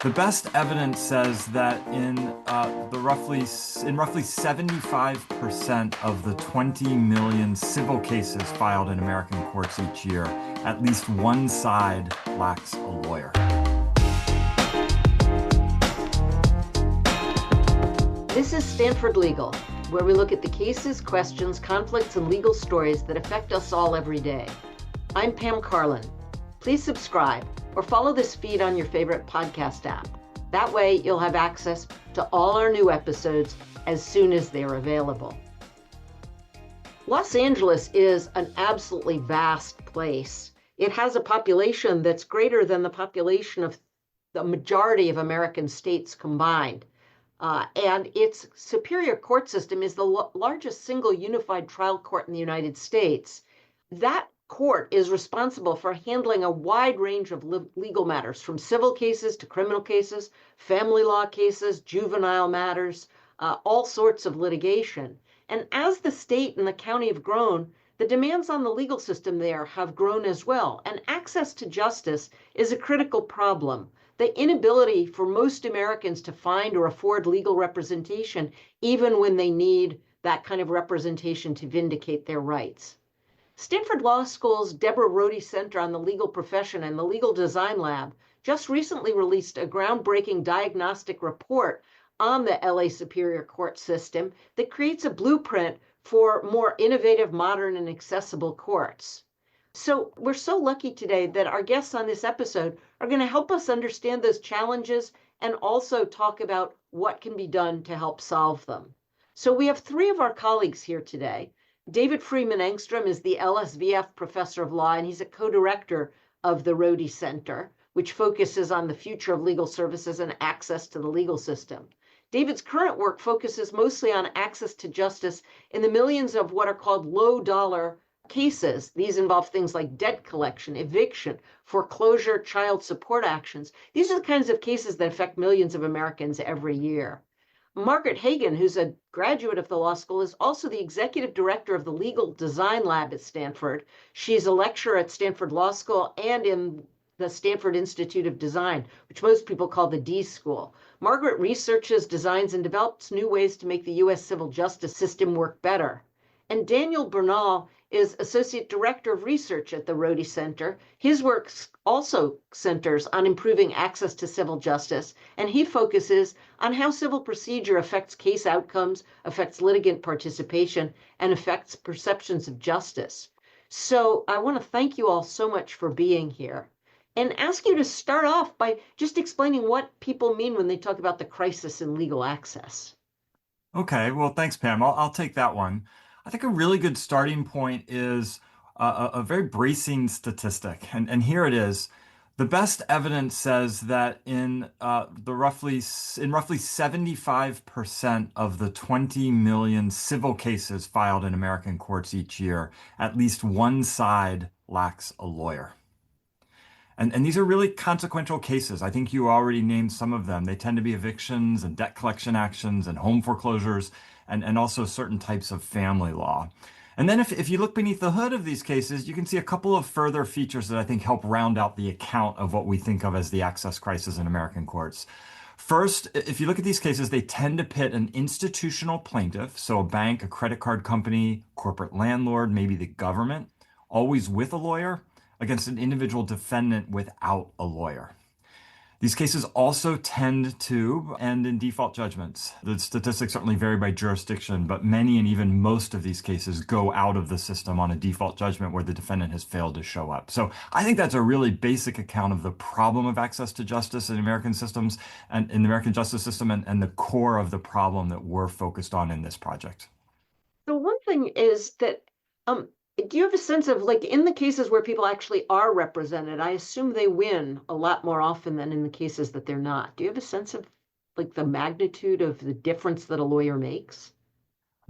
The best evidence says that roughly 75% of the 20 million civil cases filed in American courts each year, at least one side lacks a lawyer. This is Stanford Legal, where we look at the cases, questions, conflicts, and legal stories that affect us all every day. I'm Pam Carlin. Please subscribe or follow this feed on your favorite podcast app. That way, you'll have access to all our new episodes as soon as they're available. Los Angeles is an absolutely vast place. It has a population that's greater than the population of the majority of American states combined. And its superior court system is the largest single unified trial court in the United States. That court is responsible for handling a wide range of legal matters, from civil cases to criminal cases, family law cases, juvenile matters, all sorts of litigation. And as the state and the county have grown, the demands on the legal system there have grown as well. And access to justice is a critical problem. The inability for most Americans to find or afford legal representation, even when they need that kind of representation to vindicate their rights. Stanford Law School's Deborah Rhode Center on the Legal Profession and the Legal Design Lab just recently released a groundbreaking diagnostic report on the LA Superior Court system that creates a blueprint for more innovative, modern, and accessible courts. So we're so lucky today that our guests on this episode are going to help us understand those challenges and also talk about what can be done to help solve them. So we have three of our colleagues here today. David Freeman Engstrom is the LSVF Professor of Law, and he's a co-director of the Rhode Center, which focuses on the future of legal services and access to the legal system. David's current work focuses mostly on access to justice in the millions of what are called low-dollar cases. These involve things like debt collection, eviction, foreclosure, child support actions. These are the kinds of cases that affect millions of Americans every year. Margaret Hagan, who's a graduate of the law school, is also the executive director of the Legal Design Lab at Stanford. She's a lecturer at Stanford Law School and in the Stanford Institute of Design, which most people call the D School. Margaret researches, designs, and develops new ways to make the U.S. civil justice system work better. And Daniel Bernal is Associate Director of Research at the Rhode Center. His work also centers on improving access to civil justice, and he focuses on how civil procedure affects case outcomes, affects litigant participation, and affects perceptions of justice. So I want to thank you all so much for being here and ask you to start off by just explaining what people mean when they talk about the crisis in legal access. Okay, well, thanks, Pam. I'll take that one. I think a really good starting point is a very bracing statistic, and here it is. The best evidence says that in roughly 75% of the 20 million civil cases filed in American courts each year, at least one side lacks a lawyer. And these are really consequential cases. I think you already named some of them. They tend to be evictions and debt collection actions and home foreclosures and also certain types of family law. And then if you look beneath the hood of these cases, you can see a couple of further features that I think help round out the account of what we think of as the access crisis in American courts. First, if you look at these cases, they tend to pit an institutional plaintiff, so a bank, a credit card company, corporate landlord, maybe the government, always with a lawyer, against an individual defendant without a lawyer. These cases also tend to end in default judgments. The statistics certainly vary by jurisdiction, but many and even most of these cases go out of the system on a default judgment where the defendant has failed to show up. So I think that's a really basic account of the problem of access to justice in American systems and in the American justice system and the core of the problem that we're focused on in this project. So one thing is that do you have a sense of, like, in the cases where people actually are represented, I assume they win a lot more often than in the cases that they're not. Do you have a sense of, like, the magnitude of the difference that a lawyer makes?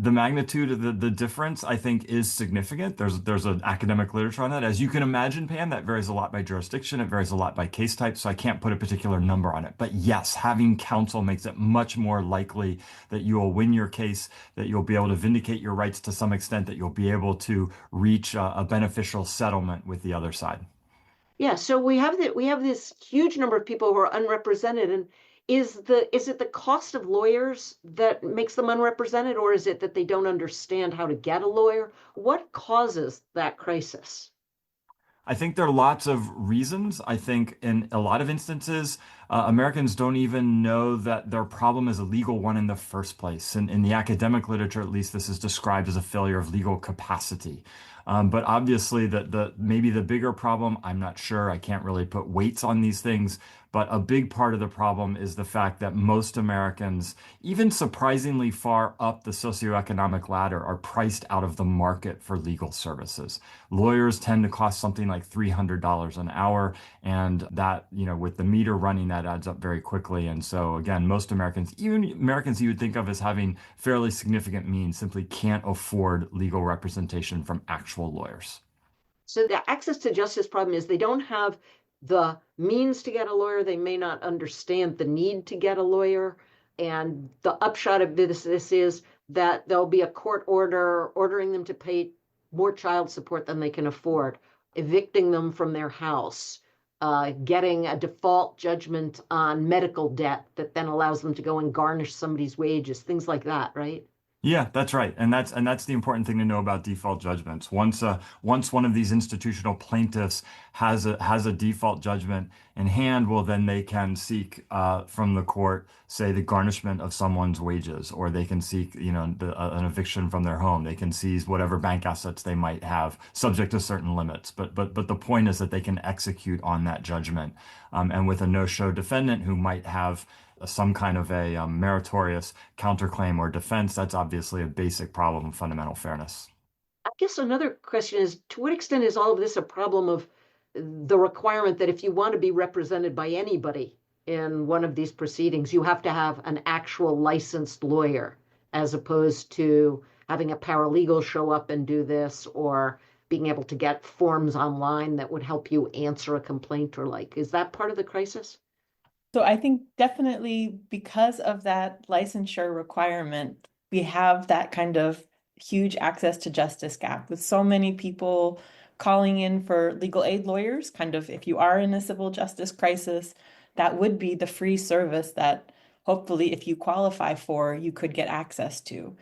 The magnitude of the difference, I think, is significant. There's an academic literature on that. As you can imagine, Pam, that varies a lot by jurisdiction. It varies a lot by case type, so I can't put a particular number on it. But yes, having counsel makes it much more likely that you will win your case, that you'll be able to vindicate your rights to some extent, that you'll be able to reach a beneficial settlement with the other side. Yeah, so we have this huge number of people who are unrepresented, and is it the cost of lawyers that makes them unrepresented, or is it that they don't understand how to get a lawyer? What causes that crisis? I think there are lots of reasons. I think in a lot of instances, Americans don't even know that their problem is a legal one in the first place. And in the academic literature, at least, this is described as a failure of legal capacity. But obviously, the maybe the bigger problem, I'm not sure. I can't really put weights on these things. But a big part of the problem is the fact that most Americans, even surprisingly far up the socioeconomic ladder, are priced out of the market for legal services. Lawyers tend to cost something like $300 an hour, and that, with the meter running, that adds up very quickly. And so, again, most Americans, even Americans you would think of as having fairly significant means, simply can't afford legal representation from actual lawyers. So the access to justice problem is they don't have the means to get a lawyer. They may not understand the need to get a lawyer. And the upshot of this is that there'll be a court order ordering them to pay more child support than they can afford, evicting them from their house, getting a default judgment on medical debt that then allows them to go and garnish somebody's wages, things like that, right? Yeah, that's right. And that's the important thing to know about default judgments. Once one of these institutional plaintiffs has a default judgment in hand, well, then they can seek from the court, say, the garnishment of someone's wages, or they can seek, an eviction from their home. They can seize whatever bank assets they might have, subject to certain limits. But the point is that they can execute on that judgment. And with a no-show defendant who might have some kind of a meritorious counterclaim or defense, that's obviously a basic problem of fundamental fairness. I guess another question is, to what extent is all of this a problem of the requirement that if you want to be represented by anybody in one of these proceedings, you have to have an actual licensed lawyer, as opposed to having a paralegal show up and do this, or being able to get forms online that would help you answer a complaint or like, is that part of the crisis? So I think definitely because of that licensure requirement, we have that kind of huge access to justice gap with so many people calling in for legal aid lawyers. Kind of, if you are in a civil justice crisis, that would be the free service that hopefully, if you qualify for, you could get access to.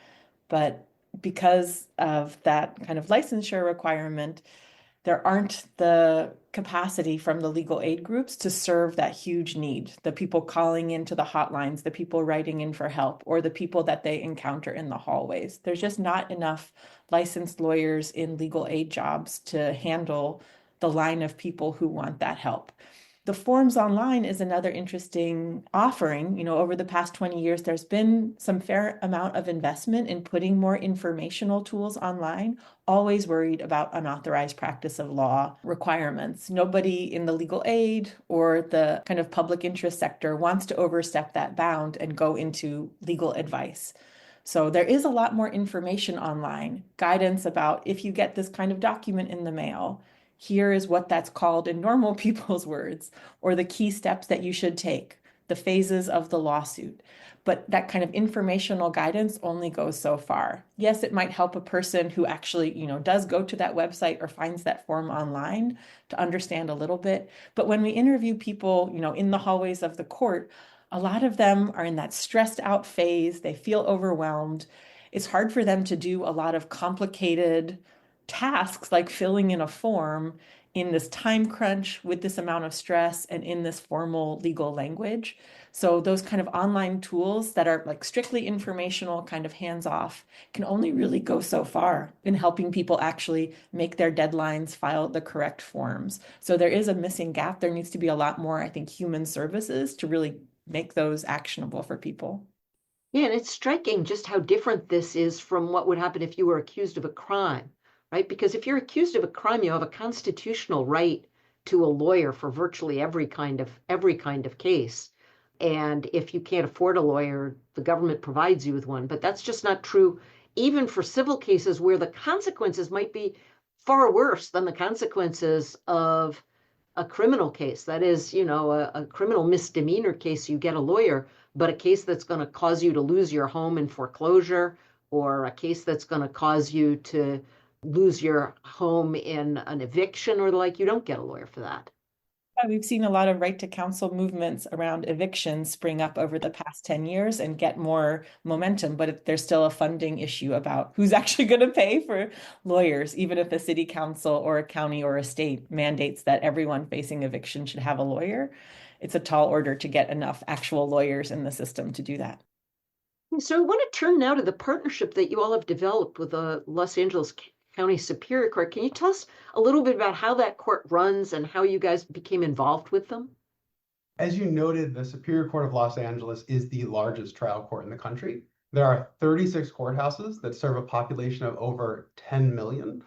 But because of that kind of licensure requirement, there aren't the capacity from the legal aid groups to serve that huge need. The people calling into the hotlines, the people writing in for help, or the people that they encounter in the hallways. There's just not enough licensed lawyers in legal aid jobs to handle the line of people who want that help. The forms online is another interesting offering. Over the past 20 years, there's been some fair amount of investment in putting more informational tools online, always worried about unauthorized practice of law requirements. Nobody in the legal aid or the kind of public interest sector wants to overstep that bound and go into legal advice. So there is a lot more information online, guidance about if you get this kind of document in the mail, here is what that's called in normal people's words, or the key steps that you should take, the phases of the lawsuit. But that kind of informational guidance only goes so far. Yes, it might help a person who actually, does go to that website or finds that form online to understand a little bit. But when we interview people, in the hallways of the court, a lot of them are in that stressed out phase. They feel overwhelmed. It's hard for them to do a lot of complicated tasks like filling in a form in this time crunch with this amount of stress and in this formal legal language. So those kind of online tools that are like strictly informational, kind of hands-off, can only really go so far in helping people actually make their deadlines, file the correct forms. So there is a missing gap. There needs to be a lot more, I think, human services to really make those actionable for people. Yeah, and it's striking just how different this is from what would happen if you were accused of a crime, right? Because if you're accused of a crime, you have a constitutional right to a lawyer for virtually every kind of case. And if you can't afford a lawyer, the government provides you with one. But that's just not true even for civil cases where the consequences might be far worse than the consequences of a criminal case. That is, a criminal misdemeanor case, you get a lawyer, but a case that's going to cause you to lose your home in foreclosure, or a case that's going to cause you to lose your home in an eviction or the like, you don't get a lawyer for that. We've seen a lot of right to counsel movements around evictions spring up over the past 10 years and get more momentum, but there's still a funding issue about who's actually going to pay for lawyers, even if a city council or a county or a state mandates that everyone facing eviction should have a lawyer. It's a tall order to get enough actual lawyers in the system to do that. So I want to turn now to the partnership that you all have developed with the Los Angeles County Superior Court. Can you tell us a little bit about how that court runs and how you guys became involved with them? As you noted, the Superior Court of Los Angeles is the largest trial court in the country. There are 36 courthouses that serve a population of over 10 million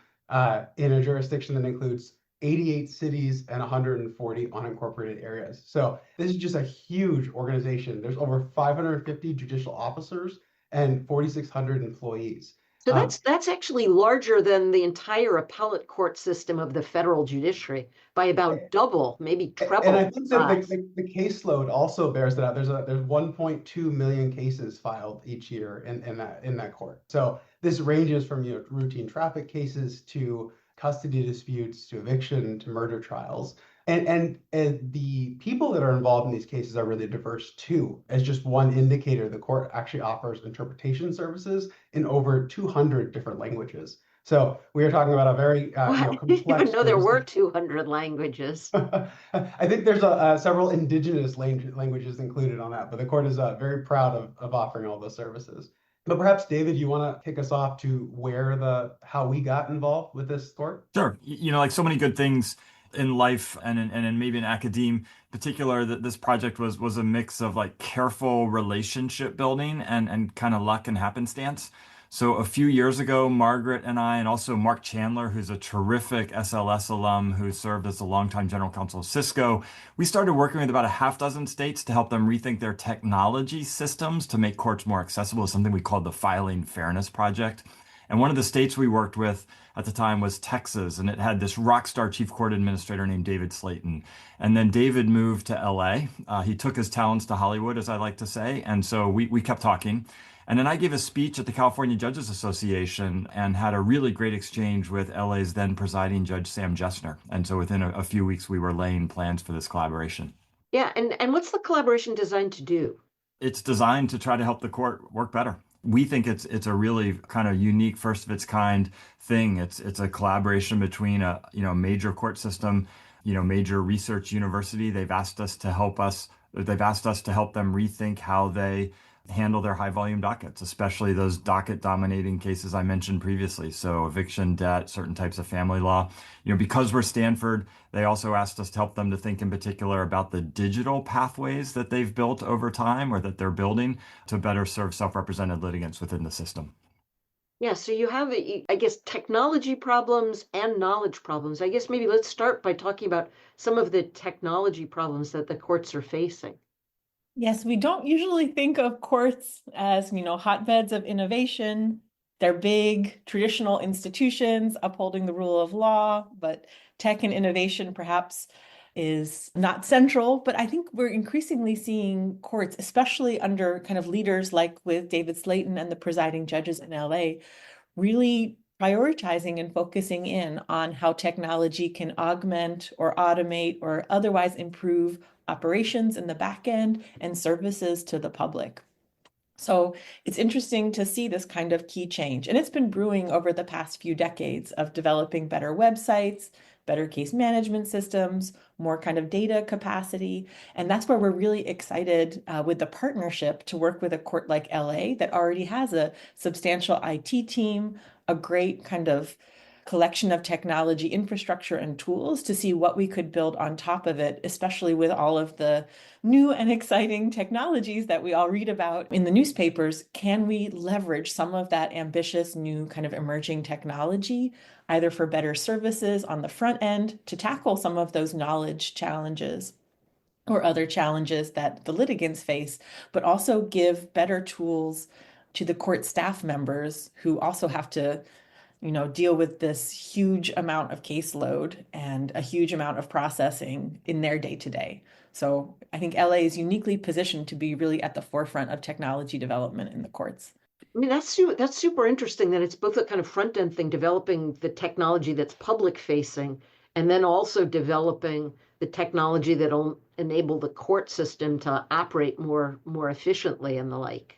in a jurisdiction that includes 88 cities and 140 unincorporated areas. So this is just a huge organization. There's over 550 judicial officers and 4,600 employees. So that's actually larger than the entire appellate court system of the federal judiciary by about double, maybe treble. And I think that the caseload also bears that out. There's 1.2 million cases filed each year in that court. So this ranges from routine traffic cases to custody disputes to eviction to murder trials. And the people that are involved in these cases are really diverse too. As just one indicator, the court actually offers interpretation services in over 200 different languages. So we are talking about a very complex. I didn't even know there were 200 languages. I think there's several indigenous languages included on that, but the court is very proud of offering all those services. But perhaps, David, you want to kick us off to how we got involved with this court? Sure. Like so many good things in life and in maybe in academia in particular, that this project was a mix of like careful relationship building and kind of luck and happenstance. So a few years ago, Margaret and I, and also Mark Chandler, who's a terrific SLS alum who served as a longtime general counsel of Cisco, we started working with about a half dozen states to help them rethink their technology systems to make courts more accessible, something we called the Filing Fairness Project. And one of the states we worked with at the time was Texas, and it had this rock star chief court administrator named David Slayton. And then David moved to LA. He took his talents to Hollywood, as I like to say. And so we kept talking. And then I gave a speech at the California Judges Association and had a really great exchange with LA's then presiding judge, Sam Jessner. And so within a few weeks, we were laying plans for this collaboration. Yeah, and what's the collaboration designed to do? It's designed to try to help the court work better. We think it's a really kind of unique, first of its kind thing. It's a collaboration between a major court system, major research university. They've asked us to help them rethink how they handle their high volume dockets, especially those docket dominating cases I mentioned previously. So eviction, debt, certain types of family law. Because we're Stanford, they also asked us to help them to think in particular about the digital pathways that they've built over time or that they're building to better serve self-represented litigants within the system. Yeah, so you have, I guess, technology problems and knowledge problems. I guess maybe let's start by talking about some of the technology problems that the courts are facing. Yes, we don't usually think of courts as, hotbeds of innovation. They're big, traditional institutions upholding the rule of law, but tech and innovation perhaps is not central. But I think we're increasingly seeing courts, especially under kind of leaders like with David Slayton and the presiding judges in LA, really prioritizing and focusing in on how technology can augment or automate or otherwise improve operations in the back end and services to the public. So it's interesting to see this kind of key change. And it's been brewing over the past few decades of developing better websites, better case management systems, more kind of data capacity. And that's where we're really excited with the partnership to work with a court like LA that already has a substantial IT team, a great kind of collection of technology infrastructure and tools to see what we could build on top of it, especially with all of the new and exciting technologies that we all read about in the newspapers. Can we leverage some of that ambitious new kind of emerging technology, either for better services on the front end to tackle some of those knowledge challenges or other challenges that the litigants face, but also give better tools to the court staff members who also have to deal with this huge amount of caseload and a huge amount of processing in their day-to-day. So I think LA is uniquely positioned to be really at the forefront of technology development in the courts. I mean, that's super interesting that it's both a kind of front-end thing, developing the technology that's public-facing, and then also developing the technology that'll enable the court system to operate more efficiently and the like.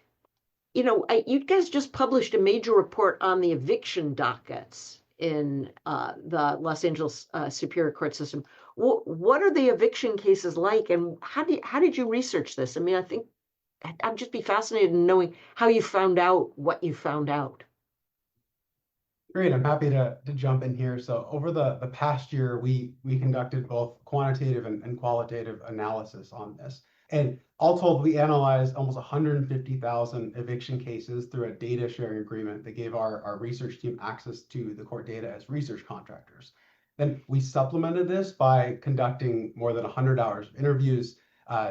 You guys just published a major report on the eviction dockets in the Los Angeles Superior Court system. What are the eviction cases like, and how did you research this? I mean, I think I'd just be fascinated in knowing how you found out what you found out. Great, I'm happy to jump in here. So over the past year, we conducted both quantitative and qualitative analysis on this. And all told, we analyzed almost 150,000 eviction cases through a data sharing agreement that gave our research team access to the court data as research contractors. Then we supplemented this by conducting more than 100 hours of interviews,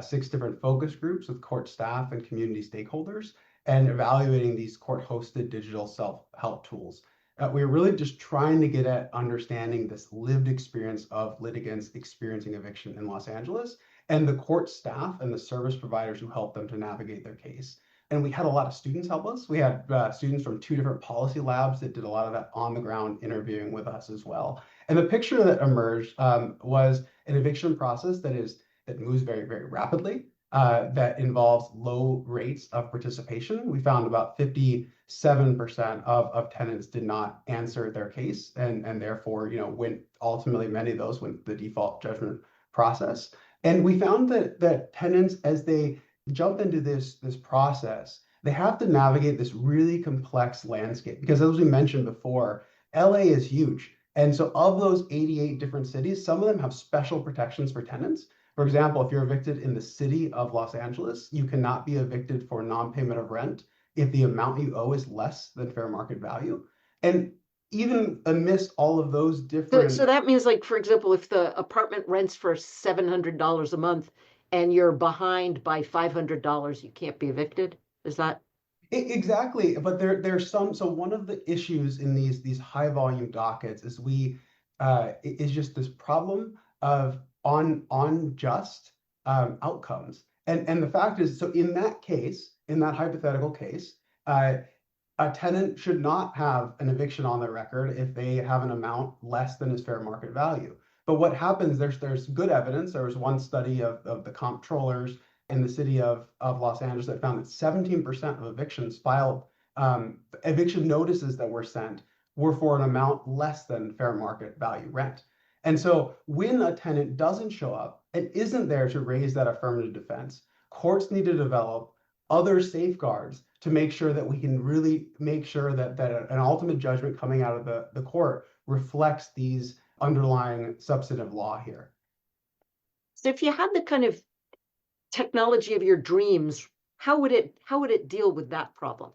6 different focus groups with court staff and community stakeholders, and evaluating these court-hosted digital self-help tools. We're really just trying to get at understanding this lived experience of litigants experiencing eviction in Los Angeles and the court staff and the service providers who help them to navigate their case. And we had a lot of students help us. We had students from 2 different policy labs that did a lot of that on the ground interviewing with us as well. And the picture that emerged was an eviction process that moves very, very rapidly, that involves low rates of participation. We found about 57% of tenants did not answer their case, and therefore, ultimately many of those went the default judgment process. And we found that tenants, as they jump into this process, they have to navigate this really complex landscape because, as we mentioned before, LA is huge. And so of those 88 different cities, some of them have special protections for tenants. For example, if you're evicted in the city of Los Angeles, you cannot be evicted for non-payment of rent if the amount you owe is less than fair market value. And even amidst all of those different... So that means, like, for example, if the apartment rents for $700 a month and you're behind by $500, you can't be evicted? Is that... Exactly, but there's some. So one of the issues in these high volume dockets is is just this problem of unjust outcomes. And the fact is, so in that case, in that hypothetical case, a tenant should not have an eviction on their record if they have an amount less than his fair market value. But what happens, there's good evidence. There was one study of the comptrollers in the city of Los Angeles that found that 17% of evictions filed, eviction notices that were sent were for an amount less than fair market value rent. And so when a tenant doesn't show up and isn't there to raise that affirmative defense, courts need to develop other safeguards to make sure that we can really make sure that an ultimate judgment coming out of the court reflects these underlying substantive law here. So if you had the kind of technology of your dreams, how would it deal with that problem?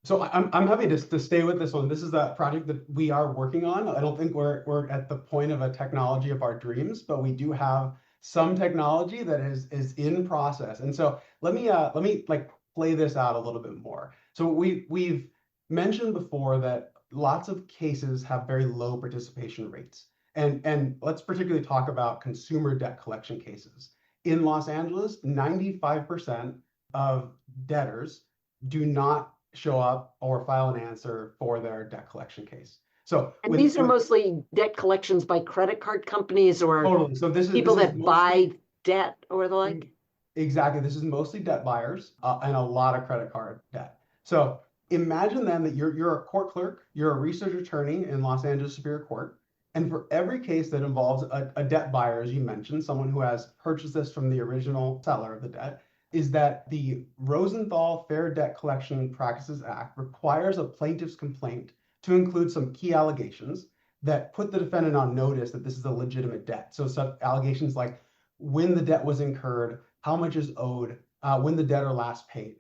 So I'm happy to stay with this one. This is the project that we are working on. I don't think we're at the point of a technology of our dreams, but we do have some technology that is in process. And so let me like play this out a little bit more. So we've mentioned before that lots of cases have very low participation rates. And let's particularly talk about consumer debt collection cases. In Los Angeles, 95% of debtors do not show up or file an answer for their debt collection case. So these are mostly debt collections by credit card companies or totally. So this is people this that is buy debt or the like? Exactly. This is mostly debt buyers and a lot of credit card debt. So imagine then that you're a court clerk, you're a research attorney in Los Angeles Superior Court, and for every case that involves a debt buyer, as you mentioned, someone who has purchased this from the original seller of the debt, is that the Rosenthal Fair Debt Collection Practices Act requires a plaintiff's complaint to include some key allegations that put the defendant on notice that this is a legitimate debt. So some allegations like when the debt was incurred, how much is owed, when the debtor last paid.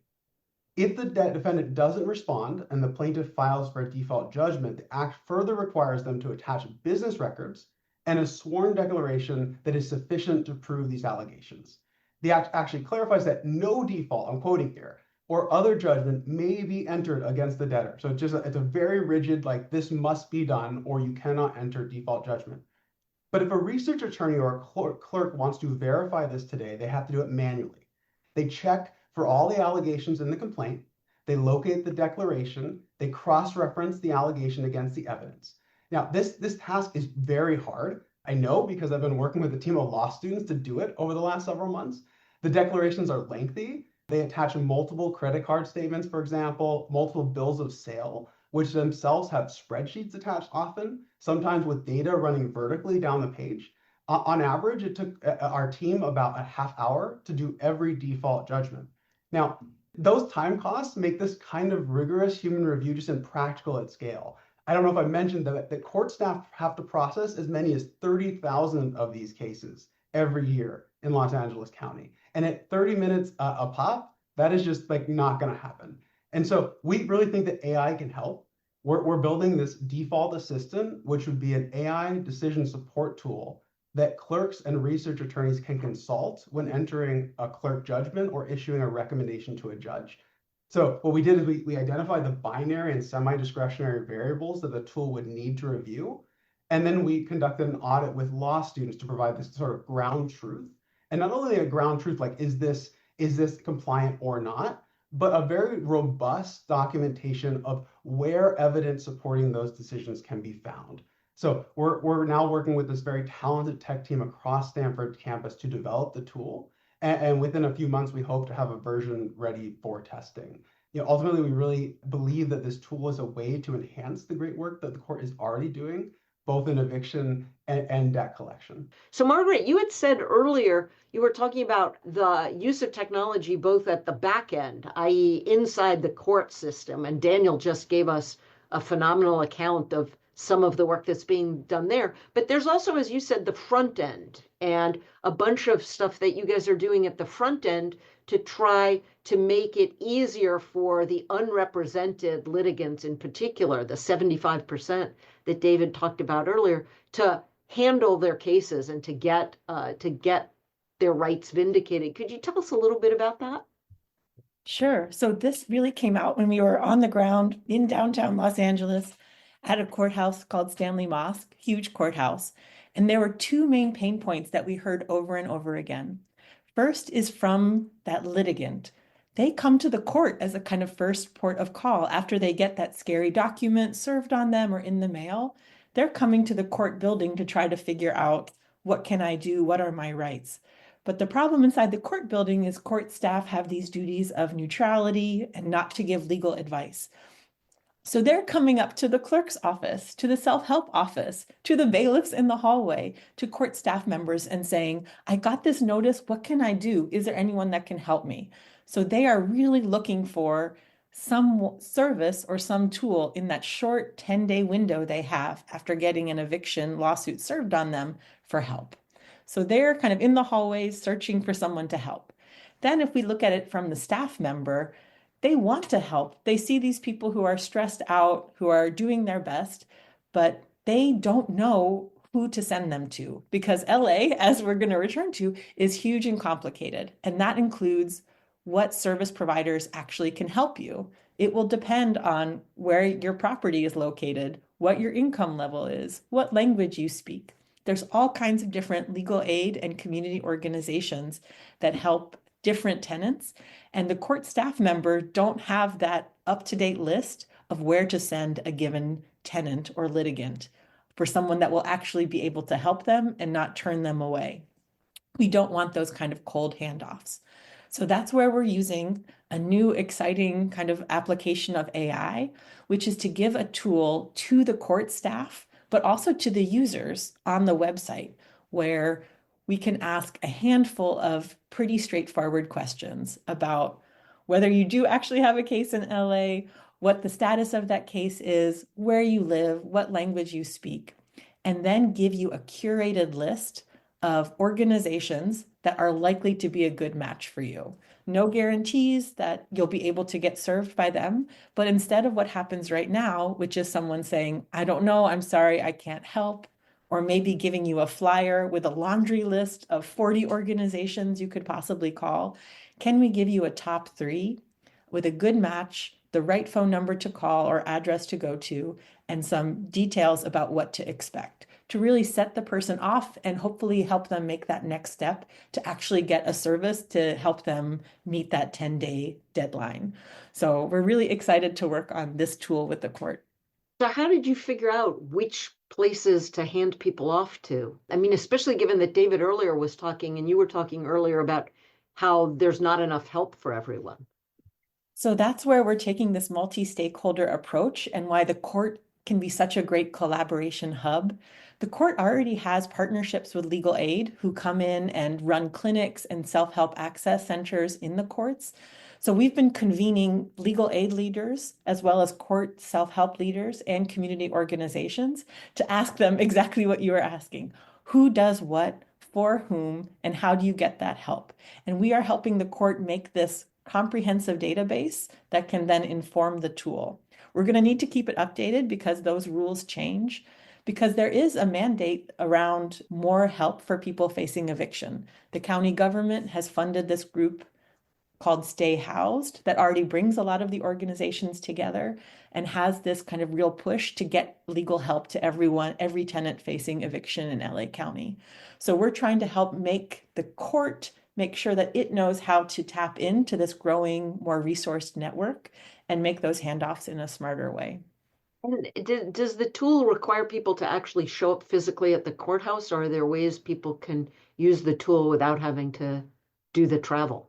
If the debt defendant doesn't respond and the plaintiff files for a default judgment, the act further requires them to attach business records and a sworn declaration that is sufficient to prove these allegations. The act actually clarifies that no default, I'm quoting here, or other judgment may be entered against the debtor. So it's a very rigid, like this must be done or you cannot enter default judgment. But if a research attorney or a clerk wants to verify this today, they have to do it manually. They check for all the allegations in the complaint, they locate the declaration, they cross-reference the allegation against the evidence. Now, this task is very hard. I know because I've been working with a team of law students to do it over the last several months. The declarations are lengthy. They attach multiple credit card statements, for example, multiple bills of sale, which themselves have spreadsheets attached often, sometimes with data running vertically down the page. On average, it took our team about a half hour to do every default judgment. Now, those time costs make this kind of rigorous human review just impractical at scale. I don't know if I mentioned that the court staff have to process as many as 30,000 of these cases every year in Los Angeles County. And at 30 minutes a pop, that is just like not going to happen. And so we really think that AI can help. We're building this default assistant, which would be an AI decision support tool that clerks and research attorneys can consult when entering a clerk judgment or issuing a recommendation to a judge. So what we did is we identified the binary and semi-discretionary variables that the tool would need to review. And then we conducted an audit with law students to provide this sort of ground truth. And not only a ground truth, like, is this compliant or not, but a very robust documentation of where evidence supporting those decisions can be found. So we're now working with this very talented tech team across Stanford campus to develop the tool. And within a few months, we hope to have a version ready for testing. Ultimately, we really believe that this tool is a way to enhance the great work that the court is already doing, both in eviction and debt collection. So Margaret, you had said earlier, you were talking about the use of technology both at the back end, i.e. inside the court system, and Daniel just gave us a phenomenal account of some of the work that's being done there. But there's also, as you said, the front end and a bunch of stuff that you guys are doing at the front end to try to make it easier for the unrepresented litigants, in particular, the 75% that David talked about earlier, to handle their cases and to get their rights vindicated. Could you tell us a little bit about that? Sure. So this really came out when we were on the ground in downtown Los Angeles at a courthouse called Stanley Mosque, huge courthouse. And there were two main pain points that we heard over and over again. First is from that litigant. They come to the court as a kind of first port of call after they get that scary document served on them or in the mail. They're coming to the court building to try to figure out, what can I do? What are my rights? But the problem inside the court building is court staff have these duties of neutrality and not to give legal advice. So they're coming up to the clerk's office, to the self-help office, to the bailiffs in the hallway, to court staff members and saying, I got this notice, what can I do? Is there anyone that can help me? So they are really looking for some service or some tool in that short 10-day window they have after getting an eviction lawsuit served on them for help. So they're kind of in the hallways searching for someone to help. Then if we look at it from the staff member, they want to help. They see these people who are stressed out, who are doing their best, but they don't know who to send them to because LA, as we're going to return to, is huge and complicated. And that includes what service providers actually can help you. It will depend on where your property is located, what your income level is, what language you speak. There's all kinds of different legal aid and community organizations that help different tenants, and the court staff member don't have that up-to-date list of where to send a given tenant or litigant for someone that will actually be able to help them and not turn them away. We don't want those kind of cold handoffs. So that's where we're using a new exciting kind of application of AI, which is to give a tool to the court staff, but also to the users on the website, where we can ask a handful of pretty straightforward questions about whether you do actually have a case in LA, what the status of that case is, where you live, what language you speak, and then give you a curated list of organizations that are likely to be a good match for you. No guarantees that you'll be able to get served by them, but instead of what happens right now, which is someone saying, I don't know, I'm sorry, I can't help, or maybe giving you a flyer with a laundry list of 40 organizations you could possibly call, can we give you a top 3 with a good match, the right phone number to call or address to go to, and some details about what to expect, to really set the person off and hopefully help them make that next step to actually get a service to help them meet that 10-day deadline. So we're really excited to work on this tool with the court. So how did you figure out which places to hand people off to? I mean, especially given that David earlier was talking and you were talking earlier about how there's not enough help for everyone. So that's where we're taking this multi-stakeholder approach and why the court can be such a great collaboration hub. The court already has partnerships with legal aid who come in and run clinics and self-help access centers in the courts. So we've been convening legal aid leaders as well as court self-help leaders and community organizations to ask them exactly what you were asking. Who does what, for whom, and how do you get that help? And we are helping the court make this comprehensive database that can then inform the tool. We're going to need to keep it updated because those rules change, because there is a mandate around more help for people facing eviction. The county government has funded this group called Stay Housed that already brings a lot of the organizations together and has this kind of real push to get legal help to everyone, every tenant facing eviction in LA County. So we're trying to help make the court make sure that it knows how to tap into this growing, more resourced network and make those handoffs in a smarter way. And does the tool require people to actually show up physically at the courthouse, or are there ways people can use the tool without having to do the travel?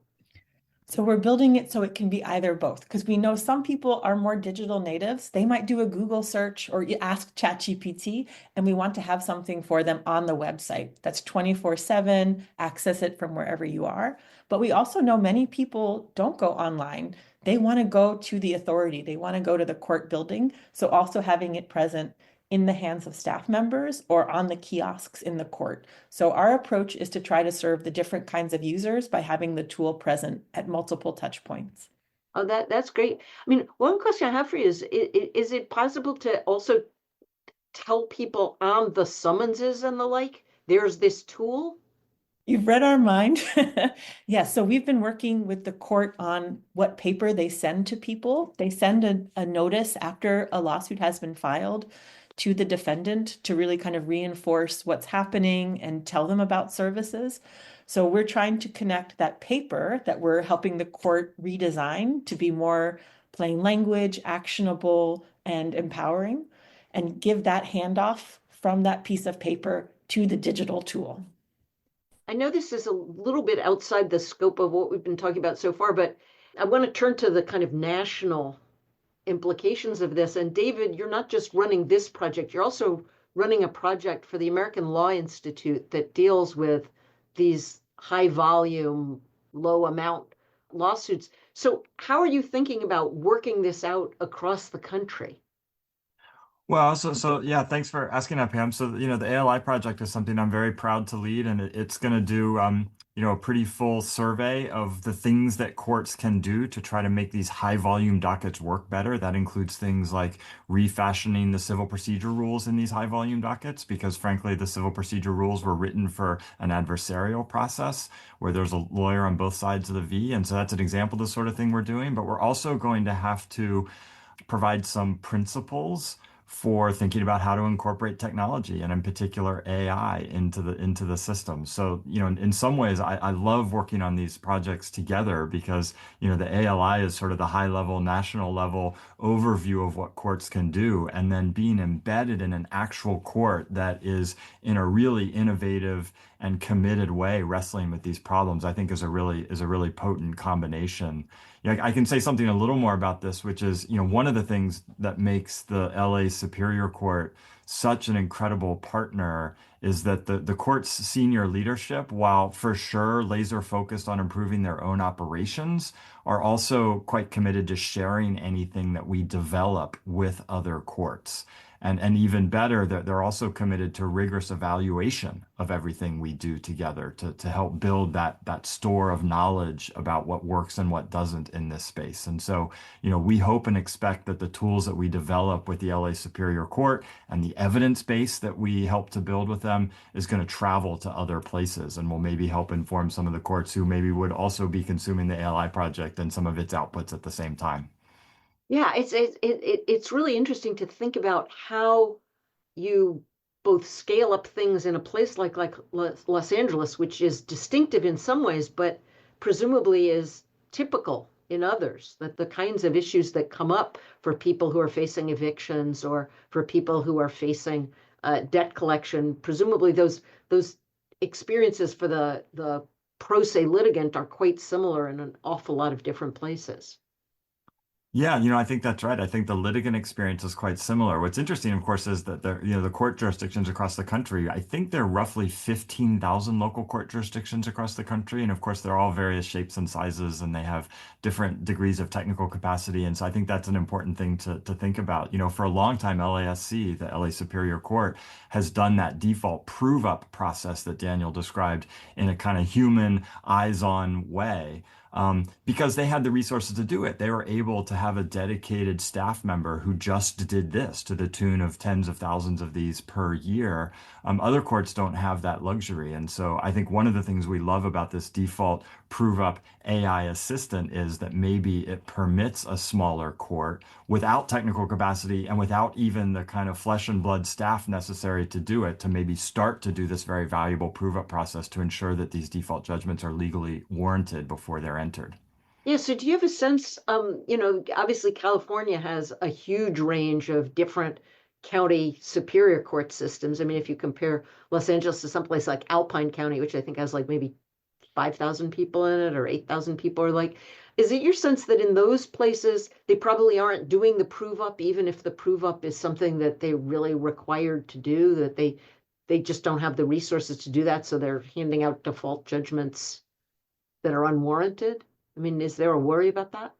So we're building it so it can be either both, because we know some people are more digital natives. They might do a Google search or ask ChatGPT, and we want to have something for them on the website that's 24/7, access it from wherever you are. But we also know many people don't go online. They want to go to the authority. They want to go to the court building. So also having it present in the hands of staff members or on the kiosks in the court. So our approach is to try to serve the different kinds of users by having the tool present at multiple touch points. Oh, that's great. I mean, one question I have for you is it possible to also tell people on the summonses and the like, there's this tool? You've read our mind. Yes, so we've been working with the court on what paper they send to people. They send a notice after a lawsuit has been filed to the defendant to really kind of reinforce what's happening and tell them about services. So we're trying to connect that paper that we're helping the court redesign to be more plain language, actionable, and empowering, and give that handoff from that piece of paper to the digital tool. I know this is a little bit outside the scope of what we've been talking about so far, but I want to turn to the kind of national implications of this. And David, you're not just running this project, you're also running a project for the American Law Institute that deals with these high volume, low amount lawsuits. So how are you thinking about working this out across the country? Well, so yeah, thanks for asking that, Pam. So, the ALI project is something I'm very proud to lead, and it's going to do, a pretty full survey of the things that courts can do to try to make these high volume dockets work better. That includes things like refashioning the civil procedure rules in these high volume dockets, because frankly, the civil procedure rules were written for an adversarial process where there's a lawyer on both sides of the V. And so that's an example of the sort of thing we're doing. But we're also going to have to provide some principles for thinking about how to incorporate technology and in particular AI into the system. So, in some ways I love working on these projects together because, the ALI is sort of the high level, national level overview of what courts can do. And then being embedded in an actual court that is in a really innovative and committed way wrestling with these problems, I think is a really potent combination. I can say something a little more about this, which is, one of the things that makes the LA Superior Court such an incredible partner is that the court's senior leadership, while for sure laser focused on improving their own operations, are also quite committed to sharing anything that we develop with other courts. And even better, they're also committed to rigorous evaluation of everything we do together to help build that store of knowledge about what works and what doesn't in this space. And so, we hope and expect that the tools that we develop with the LA Superior Court and the evidence base that we help to build with them is going to travel to other places and will maybe help inform some of the courts who maybe would also be consuming the ALI project and some of its outputs at the same time. Yeah, it's really interesting to think about how you both scale up things in a place like Los Angeles, which is distinctive in some ways, but presumably is typical in others, that the kinds of issues that come up for people who are facing evictions or for people who are facing debt collection, presumably those experiences for the pro se litigant are quite similar in an awful lot of different places. Yeah, I think that's right. I think the litigant experience is quite similar. What's interesting, of course, is that the court jurisdictions across the country, I think there are roughly 15,000 local court jurisdictions across the country. And of course, they're all various shapes and sizes, and they have different degrees of technical capacity. And so I think that's an important thing to think about. For a long time, LASC, the LA Superior Court, has done that default prove up process that Daniel described in a kind of human, eyes-on way. Because they had the resources to do it. They were able to have a dedicated staff member who just did this to the tune of tens of thousands of these per year. Other courts don't have that luxury. And so I think one of the things we love about this default prove up AI assistant is that maybe it permits a smaller court without technical capacity and without even the kind of flesh and blood staff necessary to do it, to maybe start to do this very valuable prove up process to ensure that these default judgments are legally warranted before they're entered. Yeah, so do you have a sense, obviously California has a huge range of different county superior court systems. I mean, if you compare Los Angeles to someplace like Alpine County, which I think has like maybe 5,000 people in it or 8,000 people, or like, is it your sense that in those places they probably aren't doing the prove up, even if the prove up is something that they really required to do, that they just don't have the resources to do that, so they're handing out default judgments that are unwarranted? I mean, is there a worry about that?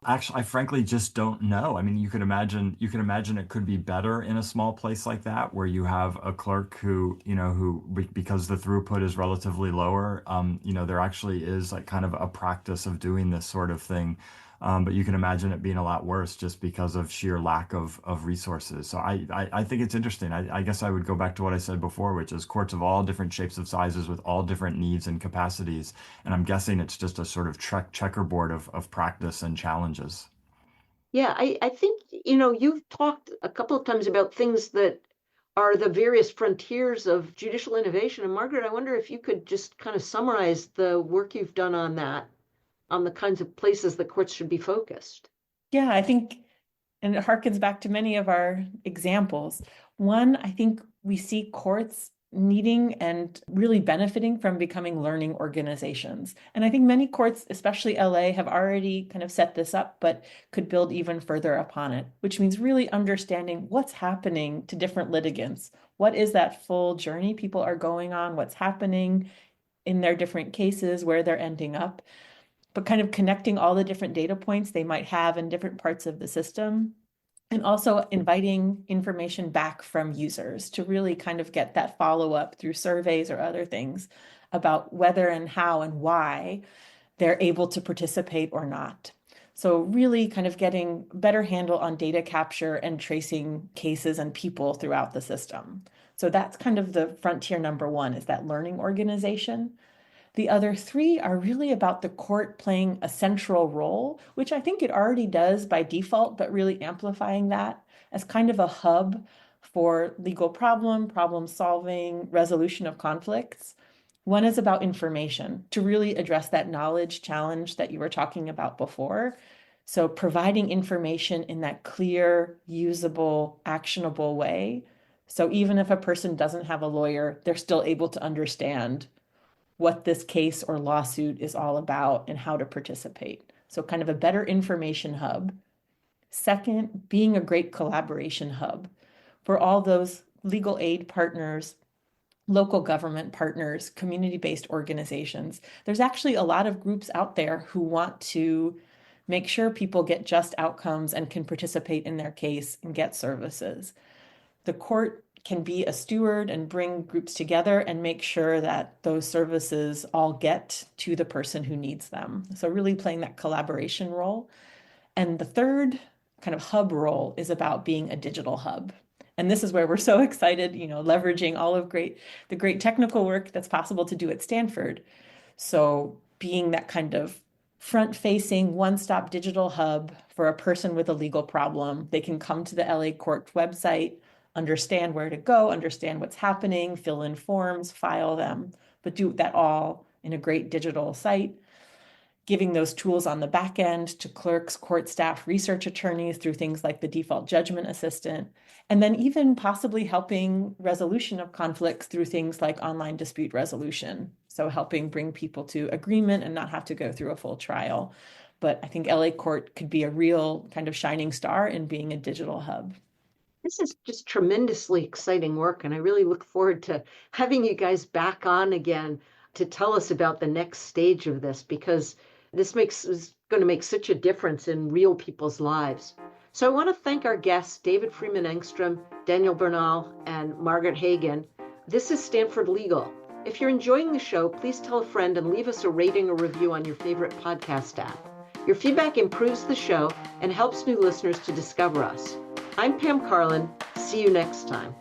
Actually, I frankly just don't know. I mean, you can imagine it could be better in a small place like that where you have a clerk because the throughput is relatively lower, there actually is like kind of a practice of doing this sort of thing. But you can imagine it being a lot worse just because of sheer lack of resources. So I think it's interesting. I guess I would go back to what I said before, which is courts of all different shapes of sizes with all different needs and capacities. And I'm guessing it's just a sort of checkerboard of practice and challenges. Yeah, I think, you've talked a couple of times about things that are the various frontiers of judicial innovation. And Margaret, I wonder if you could just kind of summarize the work you've done on that, on the kinds of places the courts should be focused. Yeah, I think, and it harkens back to many of our examples. One, I think we see courts needing and really benefiting from becoming learning organizations. And I think many courts, especially LA, have already kind of set this up, but could build even further upon it, which means really understanding what's happening to different litigants. What is that full journey people are going on? What's happening in their different cases, where they're ending up, but kind of connecting all the different data points they might have in different parts of the system. And also inviting information back from users to really kind of get that follow-up through surveys or other things about whether and how and why they're able to participate or not. So really kind of getting better handle on data capture and tracing cases and people throughout the system. So that's kind of the frontier number one, is that learning organization. The other three are really about the court playing a central role, which I think it already does by default, but really amplifying that as kind of a hub for legal problem solving, resolution of conflicts. One is about information, to really address that knowledge challenge that you were talking about before. So providing information in that clear, usable, actionable way. So even if a person doesn't have a lawyer, they're still able to understand what this case or lawsuit is all about and how to participate. So kind of a better information hub. Second, being a great collaboration hub for all those legal aid partners, local government partners, community-based organizations. There's actually a lot of groups out there who want to make sure people get just outcomes and can participate in their case and get services. The court can be a steward and bring groups together and make sure that those services all get to the person who needs them. So really playing that collaboration role. And the third kind of hub role is about being a digital hub. And this is where we're so excited, leveraging all of the great technical work that's possible to do at Stanford. So being that kind of front-facing, one-stop digital hub for a person with a legal problem. They can come to the LA Court website, understand where to go, understand what's happening, fill in forms, file them, but do that all in a great digital site. giving those tools on the back end to clerks, court staff, research attorneys through things like the default judgment assistant, and then even possibly helping resolution of conflicts through things like online dispute resolution. So helping bring people to agreement and not have to go through a full trial. But I think LA Court could be a real kind of shining star in being a digital hub. This is just tremendously exciting work, and I really look forward to having you guys back on again to tell us about the next stage of this, because this is going to make such a difference in real people's lives. So I want to thank our guests, David Freeman Engstrom, Daniel Bernal, and Margaret Hagan. This is Stanford Legal. If you're enjoying the show, please tell a friend and leave us a rating or review on your favorite podcast app. Your feedback improves the show and helps new listeners to discover us. I'm Pam Carlin. See you next time.